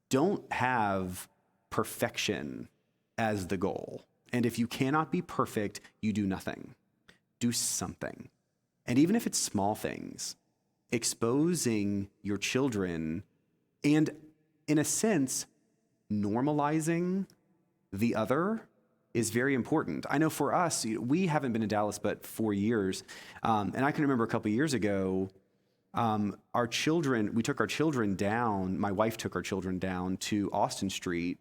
Don't have perfection as the goal. And if you cannot be perfect, you do nothing. Do something. And even if it's small things, exposing your children and, in a sense, normalizing the other is very important. I know for us, we haven't been in Dallas but 4 years. And I can remember a couple of years ago, we took our children down, my wife took our children down to Austin Street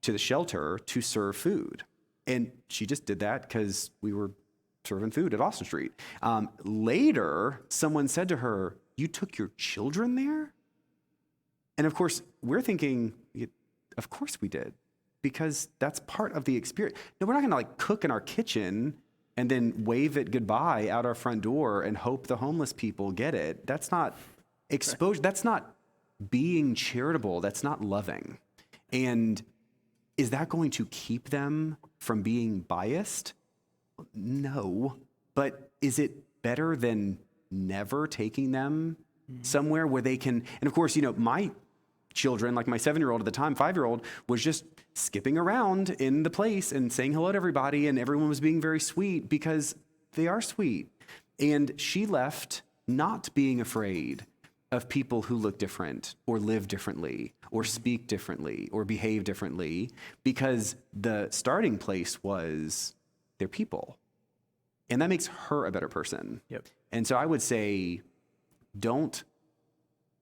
to the shelter to serve food. And she just did that because we were serving food at Austin Street. Later, someone said to her, "You took your children there?" And of course, we're thinking, of course we did, because that's part of the experience. No, we're not gonna cook in our kitchen and then wave it goodbye out our front door and hope the homeless people get it. That's not exposure. That's not being charitable. That's not loving. And is that going to keep them from being biased? No. But is it better than never taking them somewhere where they can? And of course, my children, like my 7-year-old at the time, 5-year-old, was just skipping around in the place and saying hello to everybody, and everyone was being very sweet because they are sweet. And she left not being afraid of people who look different or live differently or speak differently or behave differently, because the starting place was their people. And that makes her a better person. Yep. And so I would say, don't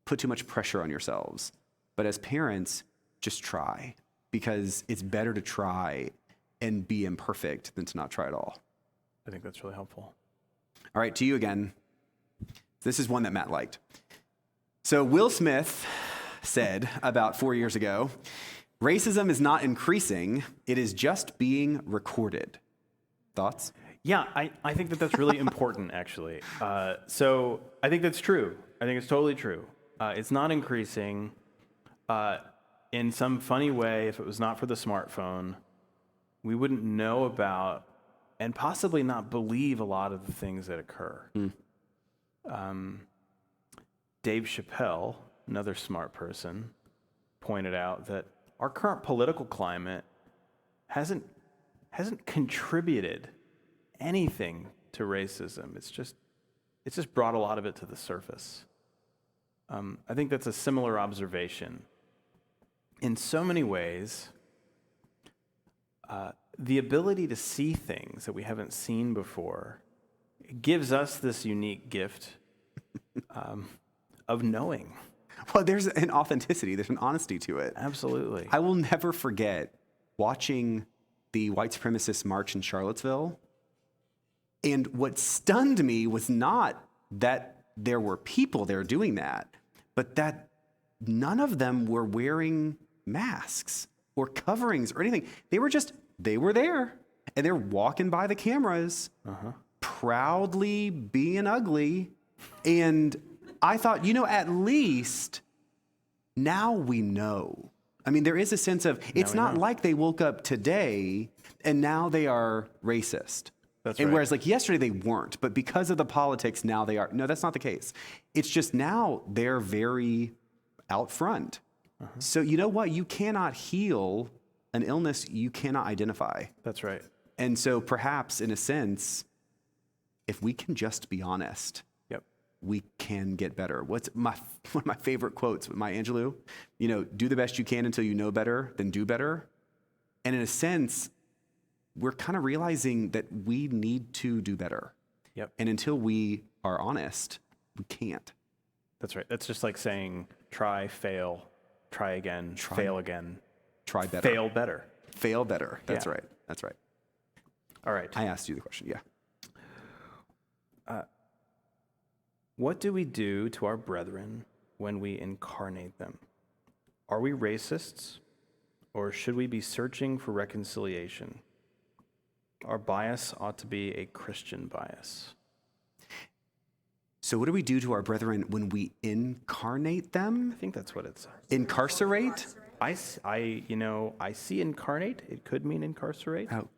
put too much pressure on yourselves. But as parents, just try, because it's better to try and be imperfect than to not try at all. I think that's really helpful. All right, to you again. This is one that Matt liked. So Will Smith said about 4 years ago, "Racism is not increasing, it is just being recorded." Thoughts? Yeah, I think that's really important, actually. So I think that's true. I think it's totally true. It's not increasing. In some funny way, if it was not for the smartphone, we wouldn't know about and possibly not believe a lot of the things that occur. Dave Chappelle, another smart person, pointed out that our current political climate hasn't contributed anything to racism. It's just brought a lot of it to the surface. I think that's a similar observation. In so many ways, the ability to see things that we haven't seen before gives us this unique gift of knowing. Well, there's an authenticity, there's an honesty to it. Absolutely. I will never forget watching the white supremacist march in Charlottesville. And what stunned me was not that there were people there doing that, but that none of them were wearing masks or coverings or anything. They were there, and they're walking by the cameras, proudly being ugly. And I thought, at least now we know. I mean, there is a sense of, it's not like they woke up today and now they are racist. That's and right. whereas like yesterday they weren't, but because of the politics now they are. No, that's not the case. It's just now they're very out front. So you know what? You cannot heal an illness you cannot identify. That's right. And so perhaps in a sense, if we can just be honest, we can get better. One of my favorite quotes with Maya Angelou, do the best you can until you know better, then do better. And in a sense, we're kind of realizing that we need to do better. Yep. And until we are honest, we can't. That's right. That's just like saying try, fail, try again, fail again. Try better. Fail better. Fail better. That's Yeah. right. That's right. All right. I asked you the question. Yeah. What do we do to our brethren when we incarnate them? Are we racists, or should we be searching for reconciliation? Our bias ought to be a Christian bias. So what do we do to our brethren when we incarnate them? I think that's what it says. Incarcerate? I see incarnate. It could mean incarcerate. Oh.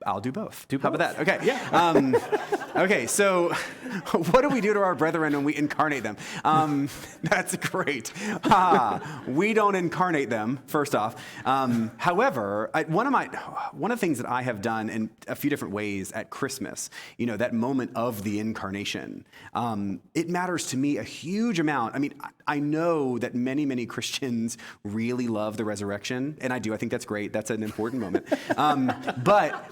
I'll do both. Do How about both. that? Okay. Yeah. Okay. So what do we do to our brethren when we incarnate them? That's great. We don't incarnate them, first off. However, one of the things that I have done in a few different ways at Christmas, that moment of the incarnation, it matters to me a huge amount. I mean, I know that many, many Christians really love the resurrection, and I do. I think that's great. That's an important moment. But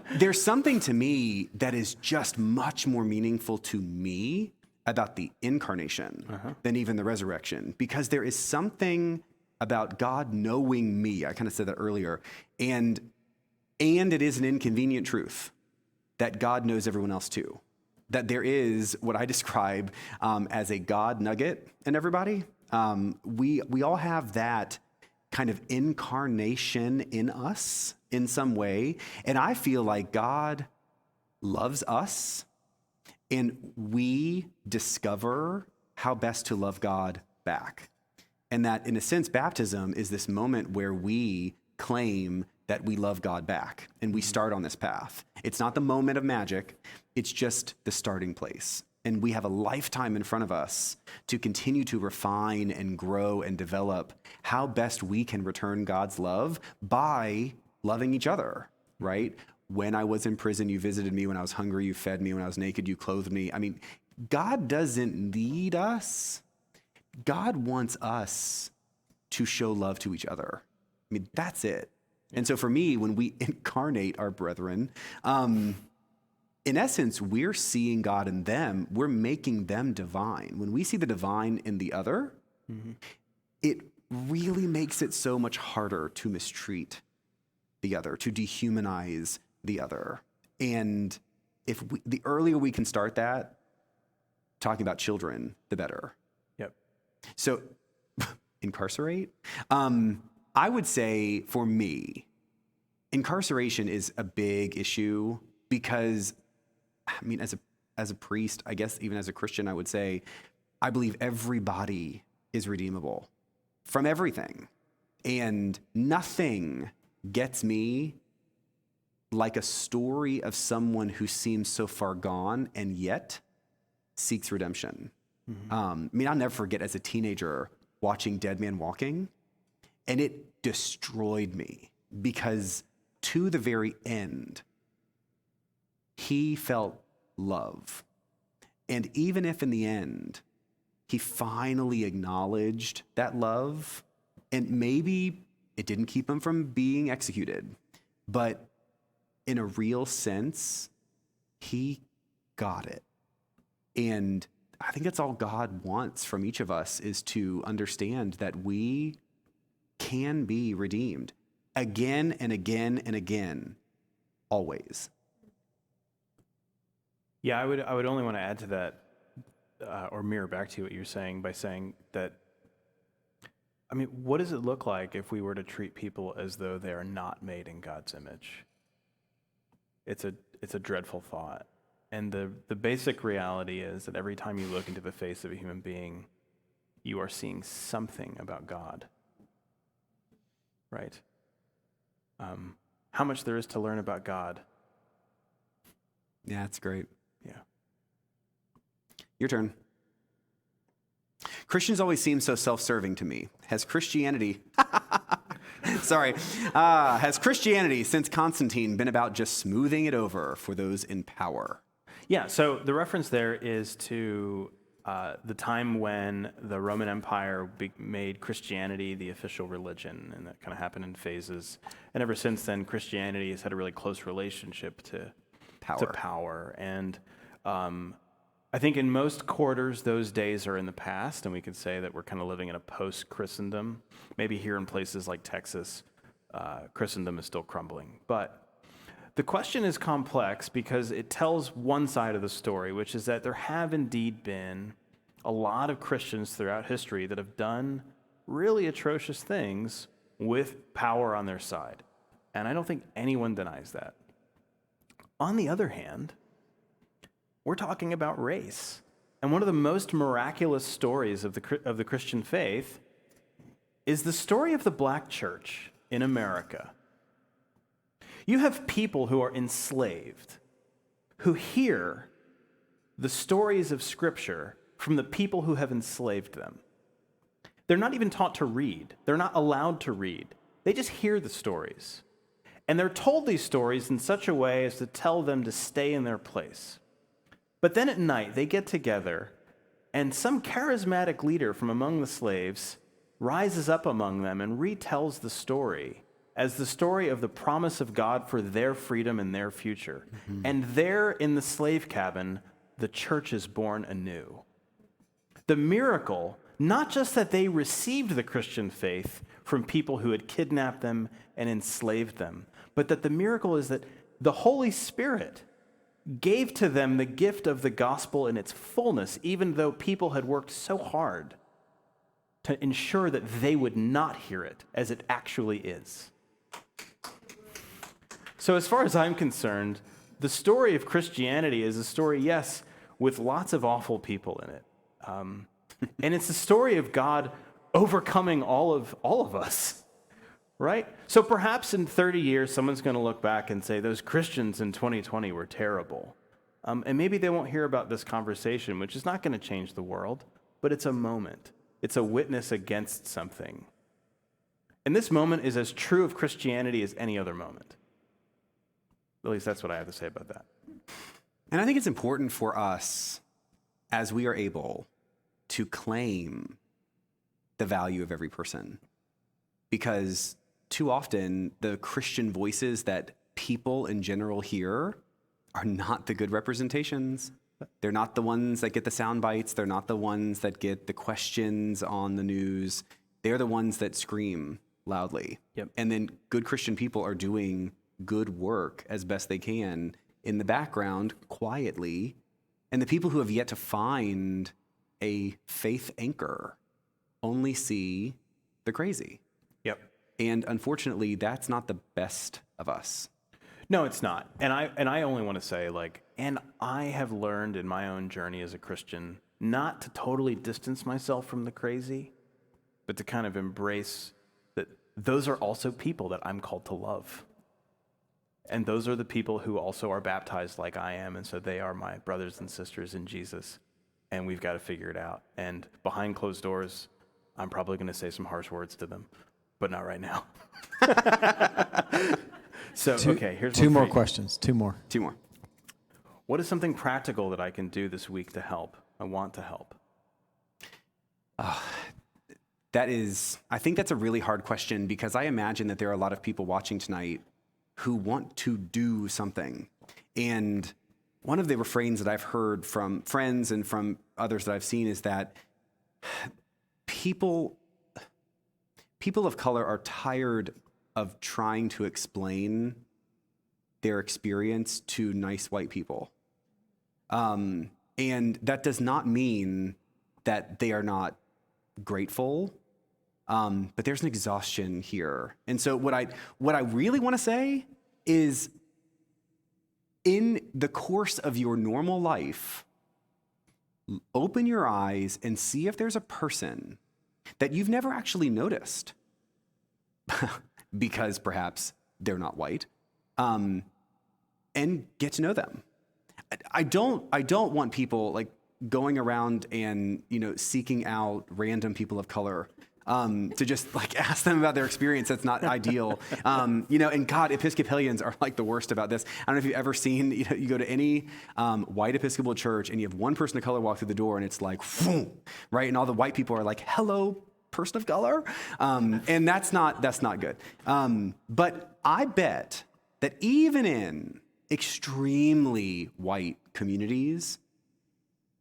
there's something to me that is just much more meaningful to me about the incarnation than even the resurrection, because there is something about God knowing me. I kind of said that earlier. And it is an inconvenient truth that God knows everyone else too. That there is what I describe as a God nugget in everybody. We all have that kind of incarnation in us in some way. And I feel like God loves us, and we discover how best to love God back. And that, in a sense, baptism is this moment where we claim that we love God back, and we start on this path. It's not the moment of magic, it's just the starting place. And we have a lifetime in front of us to continue to refine and grow and develop how best we can return God's love by loving each other, right? When I was in prison, you visited me. When I was hungry, you fed me. When I was naked, you clothed me. I mean, God doesn't need us. God wants us to show love to each other. I mean, that's it. And so for me, when we incarnate our brethren, in essence, we're seeing God in them. We're making them divine. When we see the divine in the other, it really makes it so much harder to mistreat the other, to dehumanize the other. And the earlier we can start that, talking about children, the better. Yep. So, incarcerate? I would say for me, incarceration is a big issue because, I mean, as a priest, I guess even as a Christian, I would say I believe everybody is redeemable from everything. And nothing gets me like a story of someone who seems so far gone and yet seeks redemption. I mean, I'll never forget as a teenager watching Dead Man Walking, and it destroyed me because to the very end, he felt love. And even if in the end, he finally acknowledged that love, and maybe it didn't keep him from being executed, but in a real sense, he got it. And I think that's all God wants from each of us, is to understand that we can be redeemed again and again and again, always. Yeah, I would only want to add to that, or mirror back to what you're saying by saying that, I mean, what does it look like if we were to treat people as though they are not made in God's image? It's a dreadful thought. And the basic reality is that every time you look into the face of a human being, you are seeing something about God, right? How much there is to learn about God. Yeah, that's great. Yeah. Your turn. Christians always seem so self-serving to me. Has Christianity since Constantine been about just smoothing it over for those in power? Yeah, so the reference there is to the time when the Roman Empire made Christianity the official religion, and that kind of happened in phases. And ever since then, Christianity has had a really close relationship to power. And I think in most quarters, those days are in the past, and we could say that we're kind of living in a post-Christendom. Maybe here in places like Texas, Christendom is still crumbling. But the question is complex because it tells one side of the story, which is that there have indeed been a lot of Christians throughout history that have done really atrocious things with power on their side. And I don't think anyone denies that. On the other hand, we're talking about race. And one of the most miraculous stories of the Christian faith is the story of the black church in America. You have people who are enslaved, who hear the stories of Scripture from the people who have enslaved them. They're not even taught to read. They're not allowed to read. They just hear the stories. And they're told these stories in such a way as to tell them to stay in their place. But then at night, they get together, and some charismatic leader from among the slaves rises up among them and retells the story as the story of the promise of God for their freedom and their future. Mm-hmm. And there in the slave cabin, the church is born anew. The miracle, not just that they received the Christian faith from people who had kidnapped them and enslaved them, but that the miracle is that the Holy Spirit gave to them the gift of the gospel in its fullness, even though people had worked so hard to ensure that they would not hear it as it actually is. So as far as I'm concerned, the story of Christianity is a story, yes, with lots of awful people in it. And it's the story of God overcoming all of us, right? So perhaps in 30 years, someone's going to look back and say, those Christians in 2020 were terrible. And maybe they won't hear about this conversation, which is not going to change the world, but it's a moment. It's a witness against something. And this moment is as true of Christianity as any other moment. At least that's what I have to say about that. And I think it's important for us, as we are able, to claim the value of every person. Because too often, the Christian voices that people in general hear are not the good representations. They're not the ones that get the sound bites. They're not the ones that get the questions on the news. They're the ones that scream loudly. Yep. And then good Christian people are doing good work as best they can in the background, quietly. And the people who have yet to find a faith anchor only see the crazy. Yep. And unfortunately, that's not the best of us. No, it's not. And I only want to say, and I have learned in my own journey as a Christian not to totally distance myself from the crazy, but to kind of embrace that those are also people that I'm called to love. And those are the people who also are baptized like I am, and so they are my brothers and sisters in Jesus, and we've got to figure it out. And behind closed doors, I'm probably going to say some harsh words to them, but not right now. So, okay, here's two one for more you. questions. Two more. What is something practical that I can do this week to help? I want to help. I think that's a really hard question, because I imagine that there are a lot of people watching tonight who want to do something. And one of the refrains that I've heard from friends and from others that I've seen is that people of color are tired of trying to explain their experience to nice white people. And that does not mean that they are not grateful, but there's an exhaustion here. And so what I really want to say is, in the course of your normal life, open your eyes and see if there's a person that you've never actually noticed because perhaps they're not white, and get to know them. I don't want people like going around and, seeking out random people of color to just like ask them about their experience. That's not ideal. And God, Episcopalians are like the worst about this. I don't know if you've ever seen, you go to any white Episcopal church and you have one person of color walk through the door and it's like, right? And all the white people are like, hello, person of color. And that's not good. But I bet that even in extremely white communities,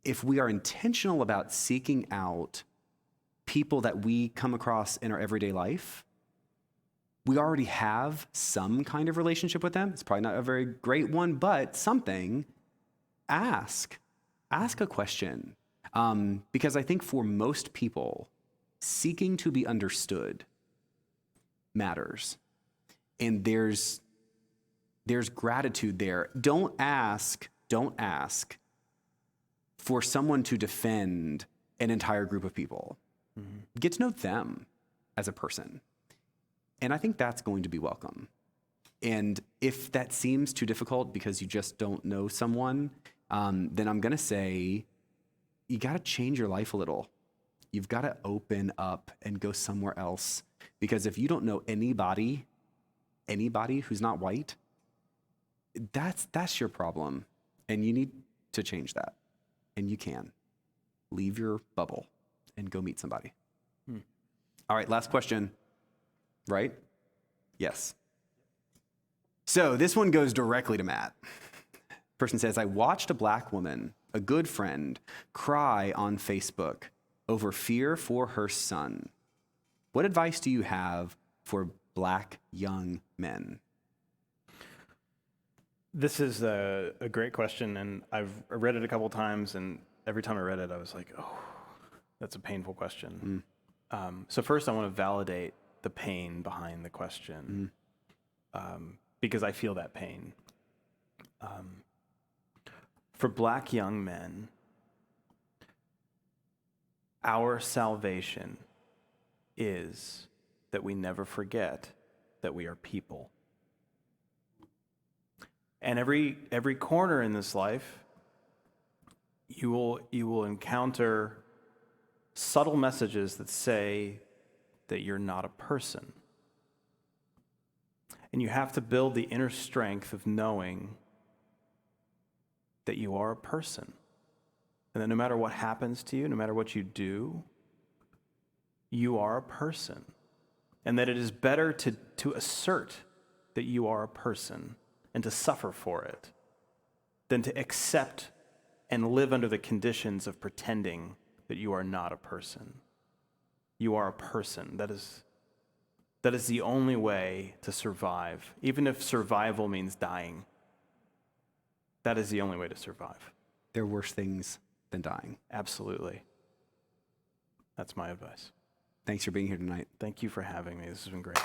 if we are intentional about seeking out people that we come across in our everyday life, we already have some kind of relationship with them. It's probably not a very great one, but something. Ask a question. Because I think for most people, seeking to be understood matters. And there's gratitude there. Don't ask for someone to defend an entire group of people. Mm-hmm. Get to know them as a person. And I think that's going to be welcome. And if that seems too difficult because you just don't know someone, then I'm going to say, you got to change your life a little. You've got to open up and go somewhere else. Because if you don't know anybody who's not white, that's your problem. And you need to change that. And you can. Leave your bubble and go meet somebody. All right, last question. Right? Yes. So this one goes directly to Matt. Person says, I watched a black woman, a good friend, cry on Facebook over fear for her son. What advice do you have for black young men? This is a great question, and I've read it a couple times, and every time I read it, I was like, oh, that's a painful question. So first, I want to validate the pain behind the question, because I feel that pain. For black young men, our salvation is that we never forget that we are people. And every corner in this life, you will encounter subtle messages that say that you're not a person. And you have to build the inner strength of knowing that you are a person. And that no matter what happens to you, no matter what you do, you are a person. And that it is better to assert that you are a person and to suffer for it than to accept and live under the conditions of pretending that you are not a person. You are a person. That is the only way to survive, even if survival means dying. That is the only way to survive. There are worse things than dying. Absolutely. That's my advice. Thanks for being here tonight. Thank you for having me. This has been great.